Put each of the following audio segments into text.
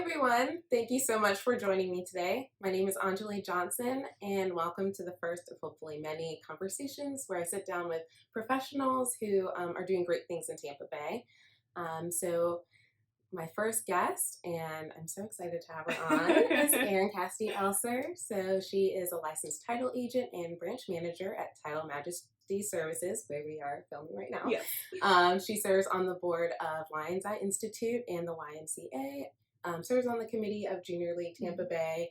everyone. Thank you so much for joining me today. My name is Enjoli Johnson, and welcome to the first of hopefully many conversations where I sit down with professionals who are doing great things in Tampa Bay. So my first guest, and I'm so excited to have her on, is Erin Cassidy Elser. So she is a licensed title agent and branch manager at Majesty Services, where we are filming right now. Yes. She serves on the board of Lion's Eye Institute and the YMCA, serves on the committee of Junior League Tampa Bay,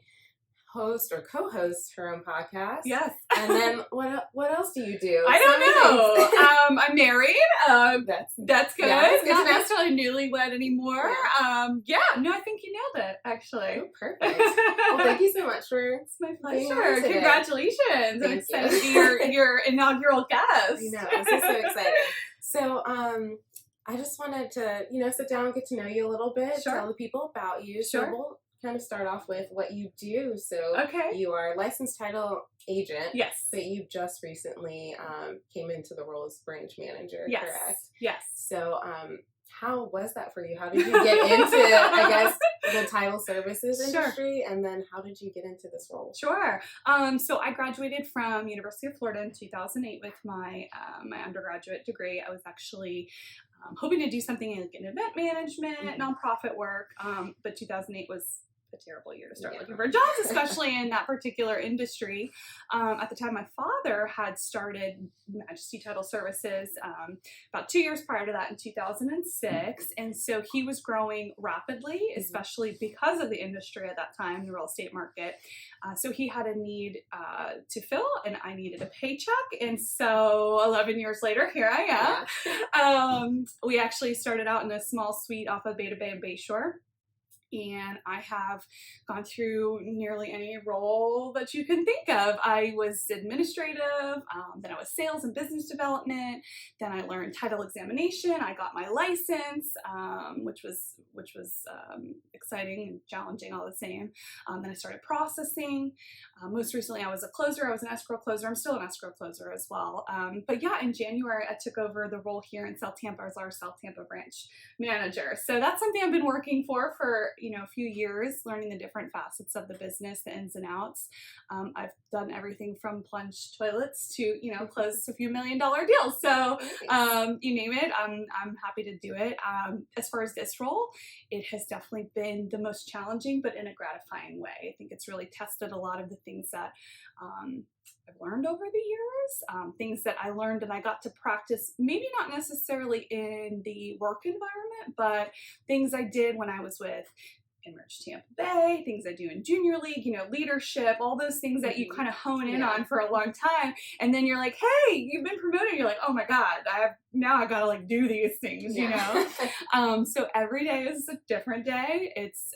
hosts or co-hosts her own podcast. Yes. And then what else do you do? I don't know. I'm married. That's good. Yeah, that's good Not to know. necessarily newlywed anymore. No, I think you nailed it, actually. Oh, perfect. Well, thank you so much for It's my being on pleasure. today. Congratulations. I'm Thank excited you. to be your inaugural guest. I know, this is so exciting. So, I just wanted to, sit down and get to know you a little bit, Sure. tell the people about you. Sure. So we'll kind of start off with what you do. So Okay. you are a licensed title agent. Yes. But you just recently came into the role as branch manager, Yes. correct? Yes. So, how was that for you? How did you get into, I guess, the title services Sure. industry? And then how did you get into this role? Sure. So I graduated from University of Florida in 2008 with my undergraduate degree. I was actually hoping to do something like in event management, nonprofit work, but 2008 was a terrible year to start looking for jobs, especially in that particular industry. At the time, my father had started Majesty Title Services about 2 years prior to that in 2006. And so he was growing rapidly, especially because of the industry at that time, the real estate market. So he had a need to fill, and I needed a paycheck. And so 11 years later, here I am. We actually started out in a small suite off of Beta Bay and Bayshore. And I have gone through nearly any role that you can think of. I was administrative, then I was sales and business development, then I learned title examination, I got my license, which was exciting and challenging all the same. Then I started processing. Most recently I was a closer, I was an escrow closer, I'm still an escrow closer as well. But yeah, in January I took over the role here in South Tampa as our South Tampa branch manager. So that's something I've been working for a few years, learning the different facets of the business, the ins and outs. I've done everything from plunge toilets to, close a few $1 million deals. So you name it, I'm happy to do it. As far as this role, it has definitely been the most challenging, but in a gratifying way. I think it's really tested a lot of the things that I've learned over the years, things that I learned and I got to practice, maybe not necessarily in the work environment, but things I did when I was with Enrich Tampa Bay, things I do in Junior League, leadership, all those things that you kind of hone in on for a long time. And then you're like, hey, you've been promoted. You're like, oh my God, I got to do these things, So every day is a different day. It's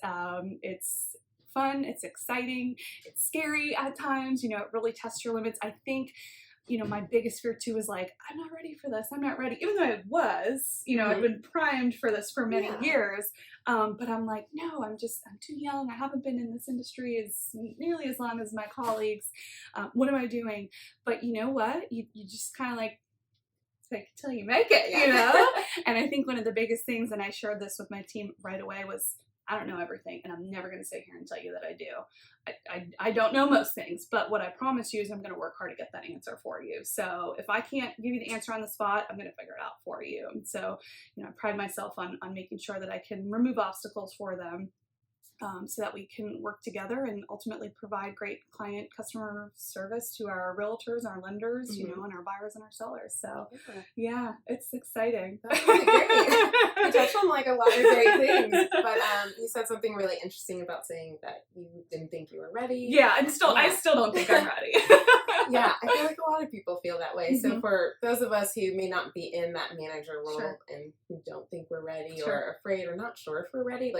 fun. It's exciting. It's scary at times. It really tests your limits. I think, my biggest fear too is like, I'm not ready for this. I'm not ready. Even though I was, I've been primed for this for many years. But I'm like, no, I'm too young. I haven't been in this industry nearly as long as my colleagues. What am I doing? But you know what? You just kind of like till you make it, And I think one of the biggest things, and I shared this with my team right away, was I don't know everything, and I'm never going to sit here and tell you that I do. I don't know most things, but what I promise you is I'm going to work hard to get that answer for you. So if I can't give you the answer on the spot, I'm going to figure it out for you. And so, I pride myself on making sure that I can remove obstacles for them. So that we can work together and ultimately provide great customer service to our realtors, our lenders, and our buyers and our sellers. So yeah, it's exciting. That's really great. You touched on a lot of great things, but you said something really interesting about saying that you didn't think you were ready. Yeah, I still don't think I'm ready. Yeah, I feel like a lot of people feel that way. So for those of us who may not be in that manager role and who don't think we're ready or are afraid or not sure if we're ready,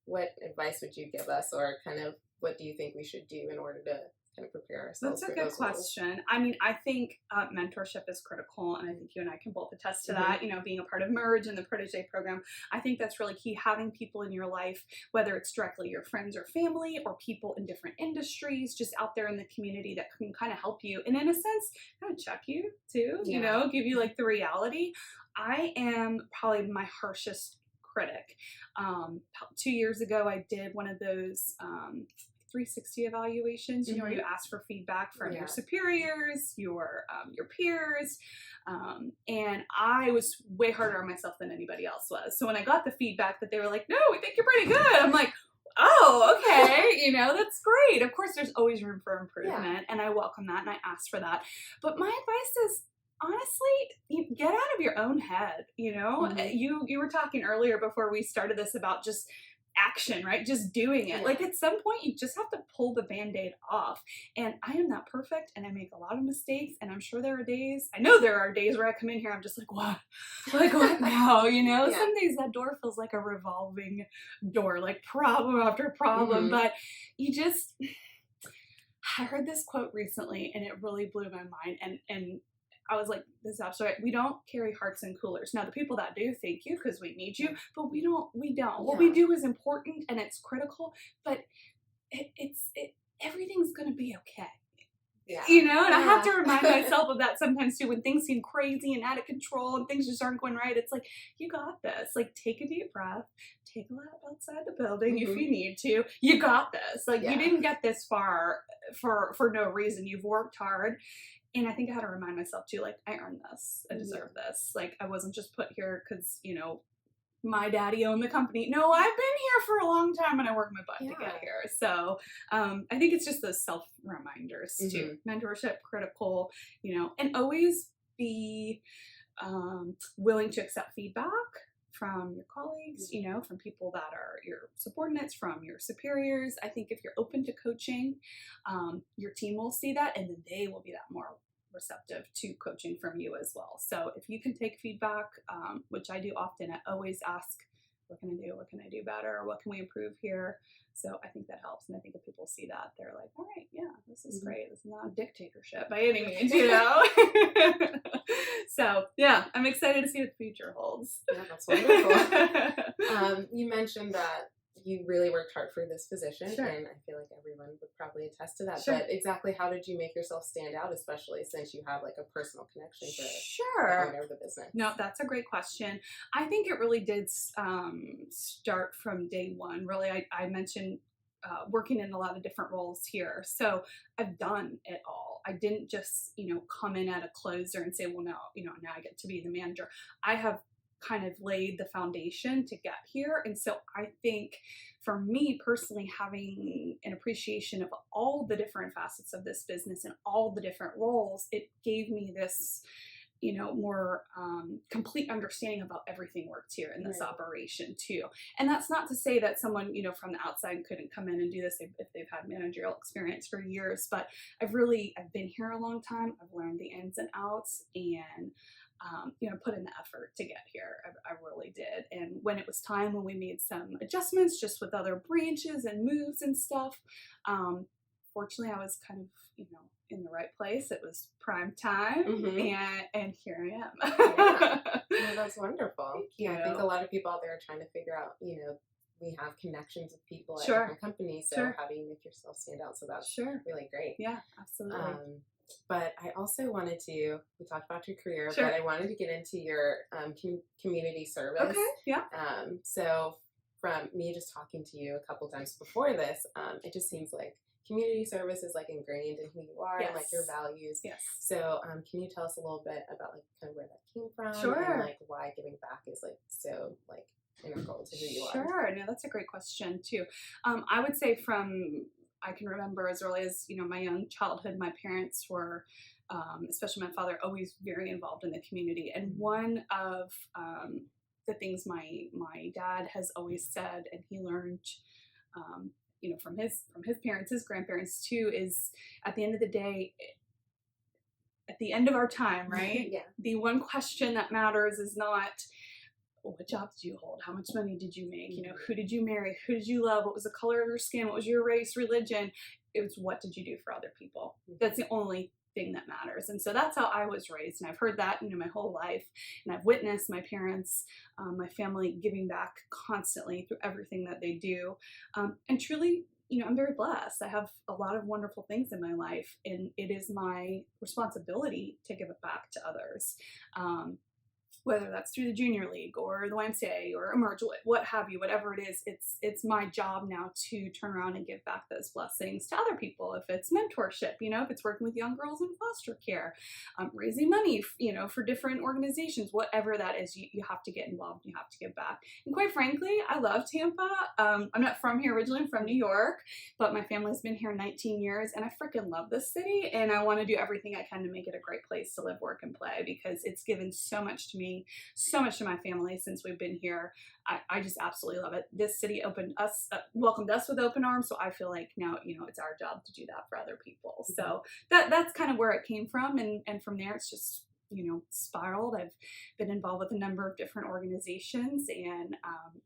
what advice would you give us, or kind of what do you think we should do in order to kind of prepare ourselves? That's a good question. I mean, I think mentorship is critical, and I think you and I can both attest to that. Being a part of Merge and the Protege program, I think that's really key. Having people in your life, whether it's directly your friends or family, or people in different industries, just out there in the community that can kind of help you, and in a sense, kind of check you too. Give you the reality. I am probably my harshest critic. About 2 years ago, I did one of those 360 evaluations, you know, where you ask for feedback from your superiors, your peers, and I was way harder on myself than anybody else was. So when I got the feedback that they were like, "No, we think you're pretty good," I'm like, "Oh, okay, you know, that's great." Of course, there's always room for improvement, and I welcome that, and I ask for that. But my advice is, honestly, get out of your own head. You know, you were talking earlier before we started this about just action, right? Just doing it. Like at some point you just have to pull the band-aid off. And I am not perfect and I make a lot of mistakes, and I'm sure there are days, I know there are days where I come in here, I'm just like, what now? You know, some days that door feels like a revolving door, like problem after problem. But you just, I heard this quote recently and it really blew my mind, and I was like, this is absolutely right. We don't carry hearts and coolers. Now, the people that do, thank you, because we need you, but we don't. What we do is important and it's critical, but everything's going to be okay. Yeah. You know, and I have to remind myself of that sometimes too, when things seem crazy and out of control and things just aren't going right. It's like, you got this. Like, take a deep breath, take a lap outside the building if you need to. You got this. Like, you didn't get this far for no reason. You've worked hard. And I think I had to remind myself too, like, I earned this. I deserve this. Like, I wasn't just put here because, you know, my daddy owned the company. No, I've been here for a long time and I worked my butt to get here. So I think it's just those self-reminders too. Mentorship, critical, you know, and always be willing to accept feedback from your colleagues, you know, from people that are your subordinates, from your superiors. I think if you're open to coaching, your team will see that, and then they will be that more receptive to coaching from you as well. So if you can take feedback, which I do often, I always ask, what can I do? What can I do better? What can we improve here? So I think that helps. And I think if people see that, they're like, all right, yeah, this is great. This is not a dictatorship by any means, you know? So yeah, I'm excited to see what the future holds. Yeah, that's wonderful. You mentioned that you really worked hard for this position, and I feel like everyone would probably attest to that. But exactly how did you make yourself stand out, especially since you have like a personal connection to the owner of the business? No, that's a great question. I think it really did start from day one. Really, I mentioned working in a lot of different roles here. So I've done it all. I didn't just, you know, come in at a closer and say, well, now, you know, now I get to be the manager. I have kind of laid the foundation to get here. And so I think for me personally, having an appreciation of all the different facets of this business and all the different roles, it gave me this, you know, more complete understanding about everything works here in this operation too. And that's not to say that someone, you know, from the outside couldn't come in and do this if they've had managerial experience for years, but I've been here a long time. I've learned the ins and outs, and you know, put in the effort to get here. I really did. And when it was time, when we made some adjustments just with other branches and moves and stuff, fortunately I was kind of, you know, in the right place. It was prime time, and here I am. Yeah, that's wonderful. I think a lot of people out there are trying to figure out, you know, we have connections with people at different companies, so how do you make yourself stand out? So that's really great. Yeah, absolutely. But I also wanted to, we talked about your career, but I wanted to get into your community service. Okay, yeah. So from me just talking to you a couple times before this, it just seems like community service is like ingrained in who you are and like your values. Yes. So can you tell us a little bit about like kind of where that came from? And like why giving back is like so like integral to who you are? Sure. No, that's a great question too. I would say I can remember as early as, you know, my young childhood, my parents were, especially my father, always very involved in the community. And one of the things my dad has always said, and he learned, you know, from his parents, his grandparents too, is at the end of the day, at the end of our time, right? The one question that matters is not, what job did you hold? How much money did you make? You know, who did you marry? Who did you love? What was the color of your skin? What was your race, religion? It was, what did you do for other people? That's the only thing that matters. And so that's how I was raised. And I've heard that, you know, my whole life. And I've witnessed my parents, my family giving back constantly through everything that they do. And truly, you know, I'm very blessed. I have a lot of wonderful things in my life, and it is my responsibility to give it back to others. whether that's through the Junior League or the YMCA or Emerge, what have you, whatever it is, it's my job now to turn around and give back those blessings to other people. If it's mentorship, if it's working with young girls in foster care, raising money, for different organizations, whatever that is, you have to get involved, you have to give back. And quite frankly, I love Tampa. I'm not from here originally, I'm from New York, but my family's been here 19 years and I freaking love this city, and I want to do everything I can to make it a great place to live, work, and play, because it's given so much to me, so much to my family since we've been here. I just absolutely love it. This city welcomed us with open arms, so I feel like now, it's our job to do that for other people. So that's kind of where it came from, and from there it's just spiraled. I've been involved with a number of different organizations, and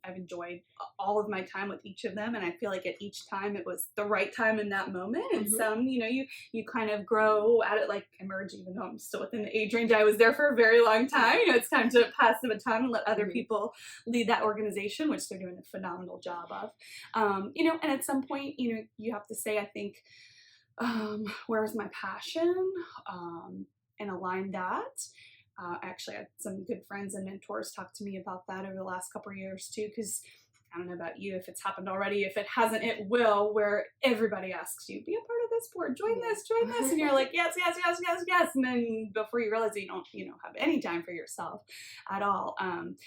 I've enjoyed all of my time with each of them, and I feel like at each time it was the right time in that moment. And some, you kind of grow at it, like Emerge, even though I'm still within the age range I was there for a very long time. It's time to pass the baton and let other people lead that organization, which they're doing a phenomenal job of. And at some point, you have to say, I think, where is my passion? And align that. I actually had some good friends and mentors talk to me about that over the last couple of years too, because I don't know about you, if it's happened already. If it hasn't, it will, where everybody asks you, be a part of this board, join this, and you're like, yes. And then before you realize it, you don't have any time for yourself at all.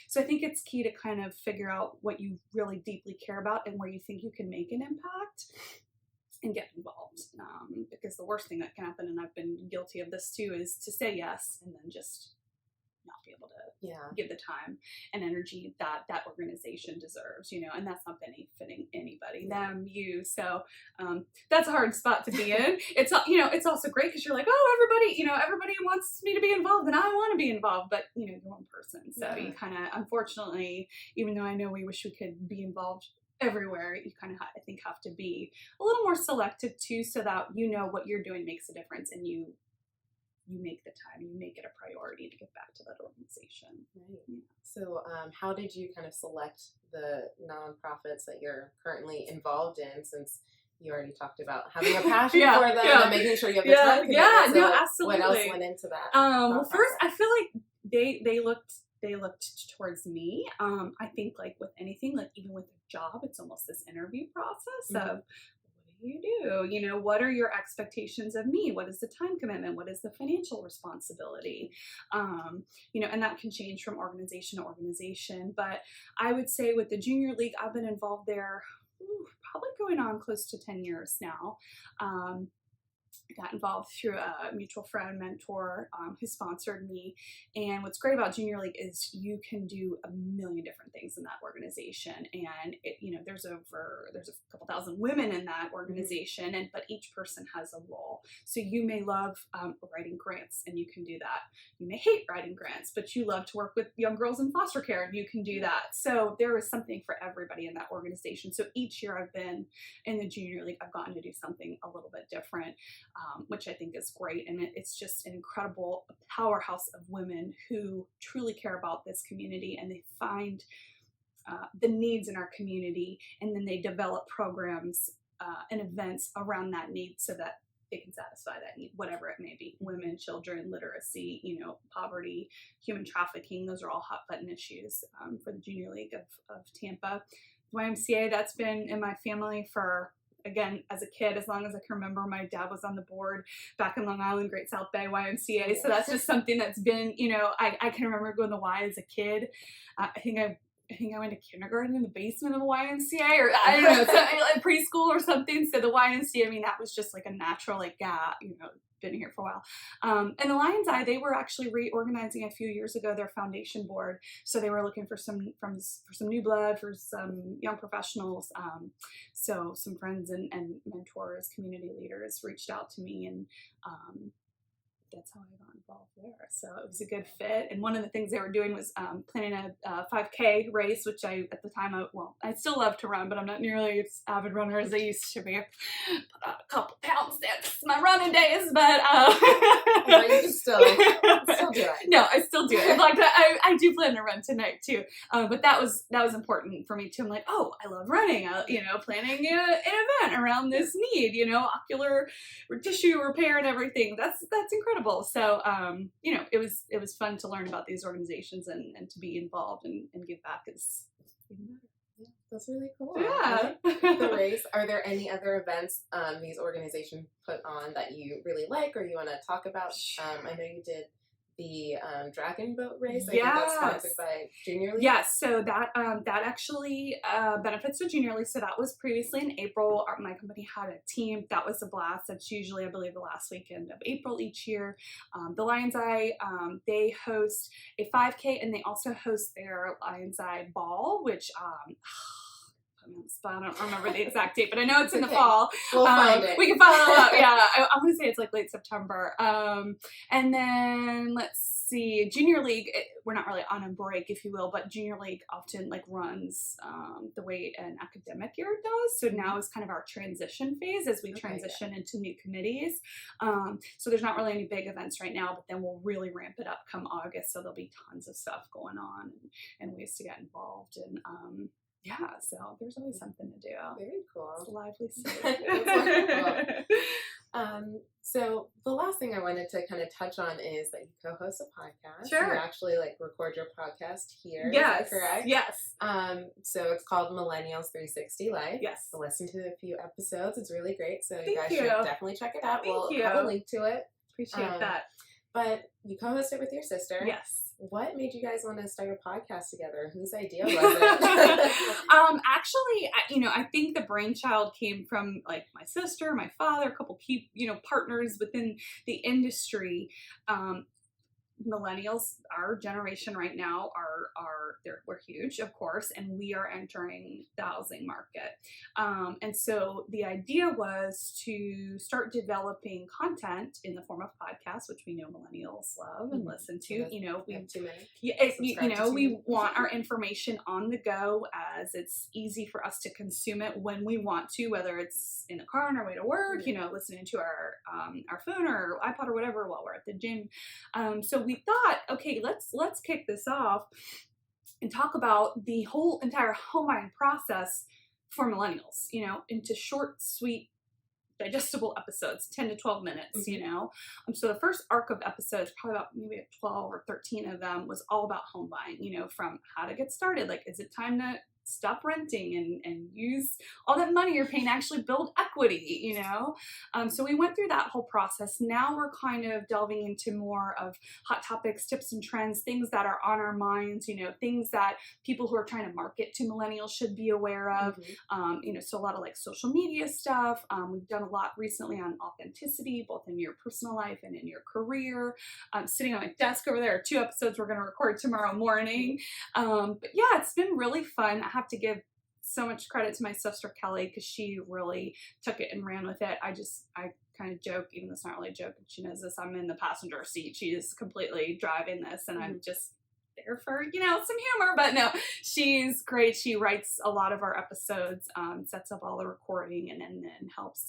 So I think it's key to kind of figure out what you really deeply care about and where you think you can make an impact, and get involved, because the worst thing that can happen, and I've been guilty of this too, is to say yes and then just not be able to give the time and energy that organization deserves, and that's not benefiting anybody, them, you. So that's a hard spot to be in. It's it's also great because you're like, oh, everybody wants me to be involved, and I want to be involved, but you're one person, so you kind of, unfortunately, even though I know we wish we could be involved everywhere, you kind of, I think, have to be a little more selective too, so that what you're doing makes a difference, and you make the time, you make it a priority to give back to that organization. Right. Yeah. So how did you kind of select the nonprofits that you're currently involved in, since you already talked about having a passion for them and making sure you have the time? No, absolutely. What else went into that? Well, first, I feel like they looked towards me. I think, like with anything, like even with a job, it's almost this interview process of, what do you do? What are your expectations of me? What is the time commitment? What is the financial responsibility? And that can change from organization to organization. But I would say with the Junior League, I've been involved there probably going on close to 10 years now. Got involved through a mutual friend, mentor, who sponsored me. And what's great about Junior League is you can do a million different things in that organization. And there's a couple thousand women in that organization, but each person has a role. So you may love writing grants, and you can do that. You may hate writing grants, but you love to work with young girls in foster care, and you can do that. So there is something for everybody in that organization. So each year I've been in the Junior League, I've gotten to do something a little bit different. Which I think is great. And it's just an incredible powerhouse of women who truly care about this community, and they find the needs in our community, and then they develop programs and events around that need so that they can satisfy that need, whatever it may be. Women, children, literacy, poverty, human trafficking, those are all hot button issues for the Junior League of Tampa. YMCA, that's been in my family for, again, as a kid, as long as I can remember. My dad was on the board back in Long Island, Great South Bay YMCA. So that's just something that's been, I can remember going to Y as a kid. I think I went to kindergarten in the basement of the YMCA, or I don't know, like preschool or something. So the YMCA, that was just like a natural, been here for a while. And the Lion's Eye, they were actually reorganizing a few years ago their foundation board. So they were looking for some new blood, for some young professionals. So some friends and mentors, community leaders reached out to me, and that's how I got involved there. So it was a good fit. And one of the things they were doing was planning a 5K race, which at the time, I still love to run, but I'm not nearly as avid runner as I used to be. Put on a couple pounds since my running days, but you can still do it. No, I still do it. In fact, I do plan to run tonight too. But that was important for me too. I'm like, oh, I love running. Planning an event around this need, ocular tissue repair and everything. That's incredible. relatable. So, it was fun to learn about these organizations and to be involved and give back is even better. Yeah, that's really cool. Yeah. The race. Are there any other events these organizations put on that you really like or you want to talk about? I know you did the dragon boat race. I think that's sponsored by Junior League. Yes, so that actually benefits the Junior League. So that was previously in April. My company had a team. That was a blast. That's usually, I believe, the last weekend of April each year. The Lion's Eye, they host a 5K and they also host their Lion's Eye Ball, which I don't remember the exact date, but I know it's in the fall. We'll find it. We can follow up. Yeah, I want to say it's like late September. And then let's see, Junior League. We're not really on a break, if you will, but Junior League often like runs the way an academic year does. So now is kind of our transition phase as we transition into new committees. So there's not really any big events right now, but then we'll really ramp it up come August. So there'll be tons of stuff going on and ways to get involved and. Yeah, so there's always something to do. Very cool. It's a lively city. That's wonderful. So the last thing I wanted to kind of touch on is that you co-host a podcast. Sure. You actually like record your podcast here. Yes. Is that correct? Yes. So it's called Millennials 360 Life. Yes. So listen to a few episodes. It's really great. So Thank you guys you. should definitely check it out. Thank you. We'll have a link to it. Appreciate that. But you co-host it with your sister. Yes. What made you guys want to start a podcast together? Whose idea was it? Actually, I think the brainchild came from like my sister, my father, a couple key, partners within the industry. Millennials, our generation right now we're huge, of course, and we are entering the housing market. And so the idea was to start developing content in the form of podcasts, which we know millennials love and listen to. We have too many. Yeah, we want our information on the go as it's easy for us to consume it when we want to, whether it's in the car on our way to work, listening to our phone or iPod or whatever while we're at the gym. So we thought, okay, let's kick this off and talk about the whole entire home buying process for millennials, into short, sweet, digestible episodes, 10 to 12 minutes, So the first arc of episodes, probably about maybe 12 or 13 of them, was all about home buying, from how to get started. Like, is it time to stop renting and use all that money you're paying to actually build equity, So we went through that whole process. Now we're kind of delving into more of hot topics, tips and trends, things that are on our minds, things that people who are trying to market to millennials should be aware of, so a lot of like social media stuff. We've done a lot recently on authenticity, both in your personal life and in your career. Sitting on my desk over there are 2 episodes we're going to record tomorrow morning. But yeah, it's been really fun. I have to give so much credit to my sister Kelly because she really took it and ran with it. I kind of joke, even though it's not really a joke, and she knows this, I'm in the passenger seat. She is completely driving this and I'm just there for, some humor, but no, she's great. She writes a lot of our episodes, sets up all the recording and then helps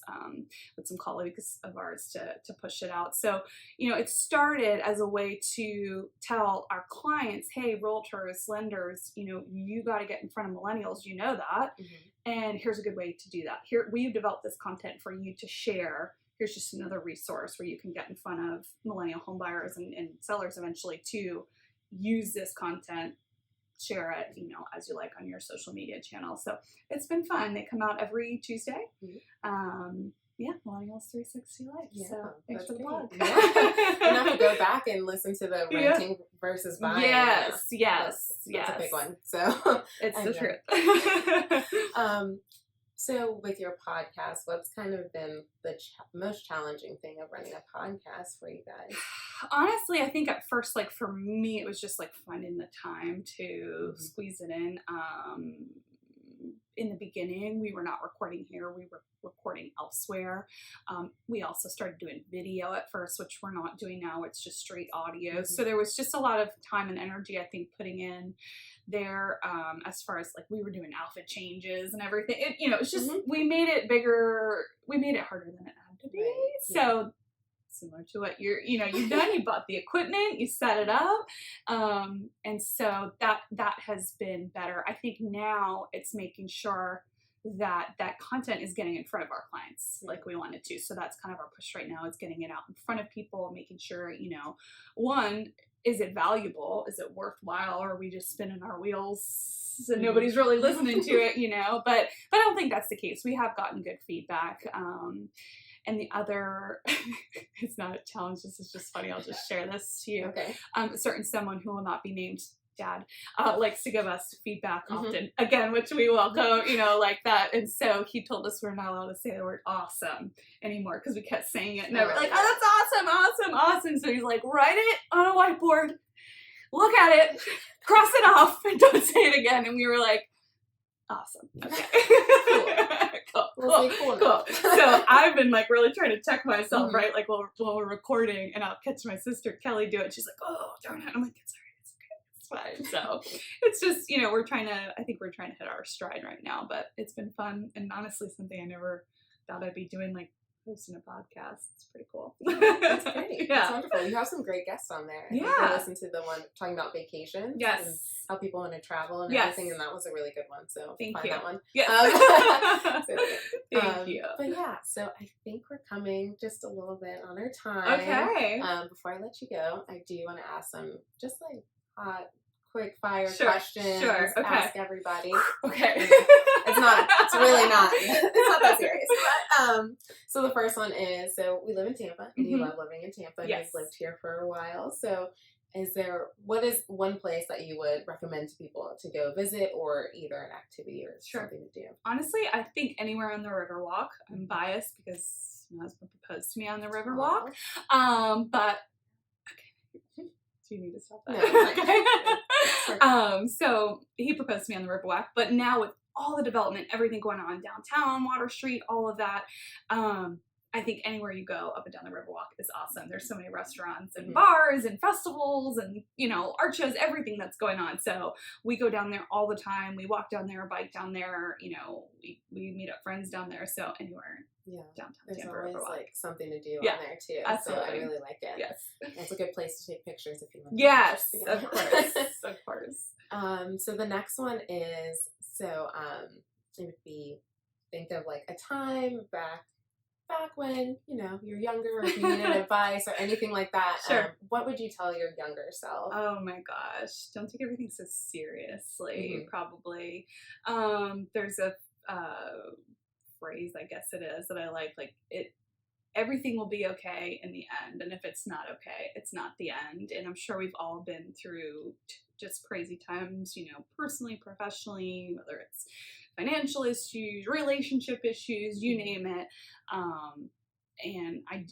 with some colleagues of ours to push it out. So, it started as a way to tell our clients, hey, realtors, lenders, you got to get in front of millennials, that, and here's a good way to do that. Here, we've developed this content for you to share. Here's just another resource where you can get in front of millennial home buyers and sellers eventually to use this content, share it, as you like on your social media channel. So it's been fun. They come out every Tuesday. Millennials 360 Life. Yeah, so thanks for the plug. Yeah. And I have to go back and listen to the renting versus buying. Yes. That's a big one. So it's the truth. So with your podcast, what's kind of been the most challenging thing of running a podcast for you guys? Honestly, I think at first, like for me, it was just like finding the time to squeeze it in. In the beginning, we were not recording here. We were recording elsewhere. We also started doing video at first, which we're not doing now. It's just straight audio. So there was just a lot of time and energy, I think, putting in there, as far as like we were doing outfit changes and everything. It's just, we made it bigger. We made it harder than it had to be. Right. So similar to what you've done, you bought the equipment, you set it up. And so that has been better. I think now it's making sure that content is getting in front of our clients like we want it to. So that's kind of our push right now, is getting it out in front of people, making sure, one, is it valuable? Is it worthwhile? Or are we just spinning our wheels and nobody's really listening to it, But I don't think that's the case. We have gotten good feedback. And the other, it's not a challenge, this is just funny, I'll just share this to you. Okay. Certain someone who will not be named, Dad, likes to give us feedback often, again, which we welcome, like that. And so he told us we're not allowed to say the word awesome anymore because we kept saying it. And we're like, oh, that's awesome, awesome, awesome. So he's like, write it on a whiteboard, look at it, cross it off, and don't say it again. And we were like, awesome. Okay. Cool. So I've been like really trying to check myself, right? Like while we're recording, and I'll catch my sister Kelly do it. She's like, oh, darn it. I'm like, it's all right. It's fine. So it's just, I think we're trying to hit our stride right now, but it's been fun. And honestly, something I never thought I'd be doing, like hosting a podcast. It's pretty cool. That's great. That's wonderful. You have some great guests on there. I listened to the one talking about vacations. Yes. And how people want to travel and everything, and that was a really good one. So Thank find you. that one. Yes. Thank you. But yeah, so I think we're coming just a little bit on our time. Okay. Before I let you go, I do want to ask some just like hot, quick fire Sure. questions. Sure. Okay. Ask everybody. Okay. It's really not. It's not that serious. But so the first one is, so we live in Tampa, and you love living in Tampa, and you've lived here for a while. So what is one place that you would recommend to people to go visit, or either an activity or something to do? Honestly, I think anywhere on the Riverwalk. I'm biased because my husband proposed to me on the Riverwalk. But okay. Do you need to stop that? No, okay. So he proposed to me on the Riverwalk, but now with all the development, everything going on downtown, Water Street, all of that, I think anywhere you go up and down the Riverwalk is awesome. There's so many restaurants and bars and festivals and, art shows, everything that's going on. So we go down there all the time. We walk down there, bike down there, we meet up friends down there. So anywhere downtown There's Tampa, always Riverwalk. like something to do on there too. Absolutely. So I really like it. Yes. It's a good place to take pictures if you want to. Yes, take pictures. of course. Of course. So the next one is, it would be, think of like a time back when, you're younger, or if you needed advice or anything like that. Sure. What would you tell your younger self? Oh my gosh. Don't take everything so seriously, probably. There's a phrase, I guess it is, that I like everything will be okay in the end. And if it's not okay, it's not the end. And I'm sure we've all been through just crazy times, personally, professionally, whether it's financial issues, relationship issues, you name it. And I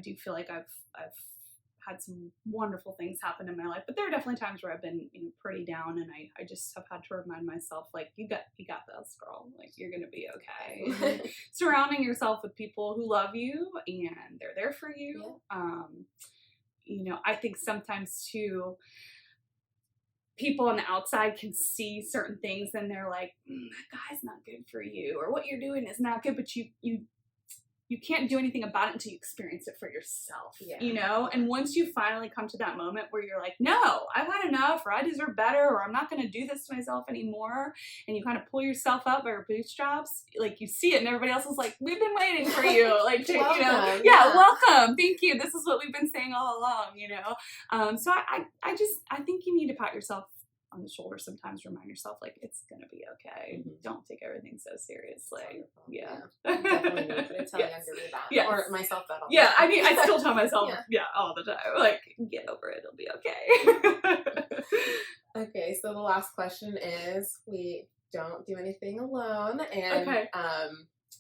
do feel like I've had some wonderful things happen in my life, but there are definitely times where I've been, pretty down, and I just have had to remind myself, like, you got this, girl. Like, you're gonna be okay. Surrounding yourself with people who love you and they're there for you. I think sometimes too, people on the outside can see certain things and they're like, that guy's not good for you, or what you're doing is not good, but you can't do anything about it until you experience it for yourself, And once you finally come to that moment where you're like, no, I've had enough, or I deserve better, or I'm not going to do this to myself anymore, and you kind of pull yourself up by your bootstraps, like you see it, and everybody else is like, we've been waiting for you, like, welcome. Welcome, thank you, this is what we've been saying all along, So I think you need to pat yourself on the shoulder sometimes, remind yourself, like, it's gonna be okay. Don't take everything so seriously. Definitely need to tell younger me that, or myself that all the time. I mean, I still tell myself all the time, like, get over it, it'll be okay. Okay, so the last question is, we don't do anything alone, and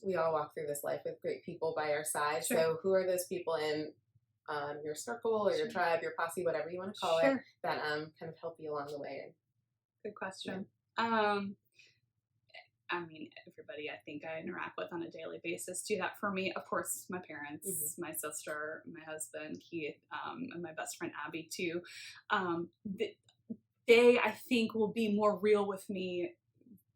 we all walk through this life with great people by our side. So who are those people in your circle or your tribe, your posse, whatever you want to call it, that kind of help you along the way? Good question. Everybody I think I interact with on a daily basis do that for me. Of course, my parents, my sister, my husband, Keith, and my best friend, Abby, too. They, I think, will be more real with me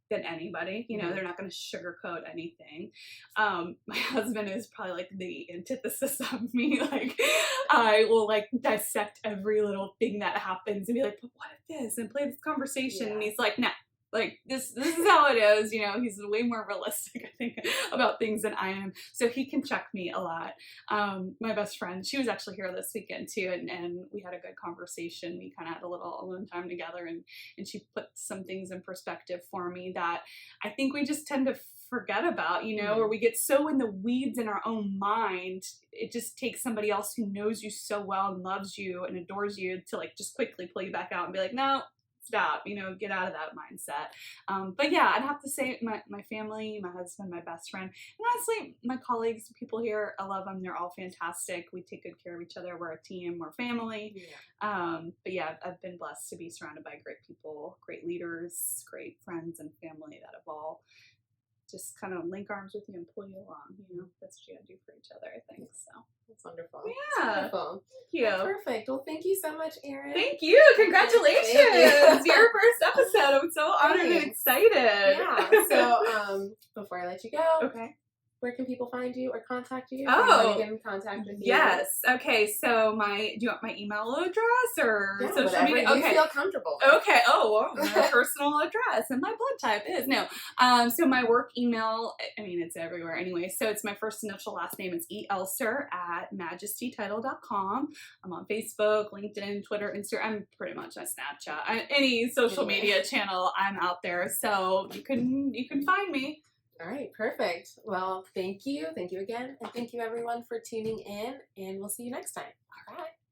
than anybody. They're not going to sugarcoat anything. My husband is probably like the antithesis of me. Like, I will like dissect every little thing that happens and be like, but what if this? And play this conversation. And he's like, no, like this is how it is. You know, he's way more realistic, I think, about things than I am. So he can check me a lot. My best friend, she was actually here this weekend too, and we had a good conversation. We kind of had a little alone time together, and she put some things in perspective for me that I think we just tend to forget about, you know, or we get so in the weeds in our own mind. It just takes somebody else who knows you so well and loves you and adores you to like just quickly pull you back out and be like, no, stop, you know, get out of that mindset. But yeah, I'd have to say my family, my husband, my best friend, and honestly, my colleagues, people here, I love them. They're all fantastic. We take good care of each other. We're a team. We're family. Yeah. But yeah, I've been blessed to be surrounded by great people, great leaders, great friends and family that have all just kind of link arms with you and pull you along. You know, that's what you gotta do for each other, I think. So that's wonderful. Yeah. That's wonderful. Thank you. Well, perfect. Well, thank you so much, Erin. Thank you. Congratulations. Thank you. Your first episode. I'm so honored and excited. Yeah. So before I let you go, okay. Where can people find you or contact you? Oh, get in contact with you. Yes. Okay. So do you want my email address or social media? You feel comfortable. Okay. Oh, well, my personal address and my blood type is no. So my work email, I mean, it's everywhere anyway. So it's my first initial last name. It's Elser at majestytitle.com. I'm on Facebook, LinkedIn, Twitter, Instagram. I'm pretty much on Snapchat. Any social media channel, I'm out there. So you can find me. All right, perfect. Well, thank you. Thank you again. And thank you everyone for tuning in, and we'll see you next time. All right.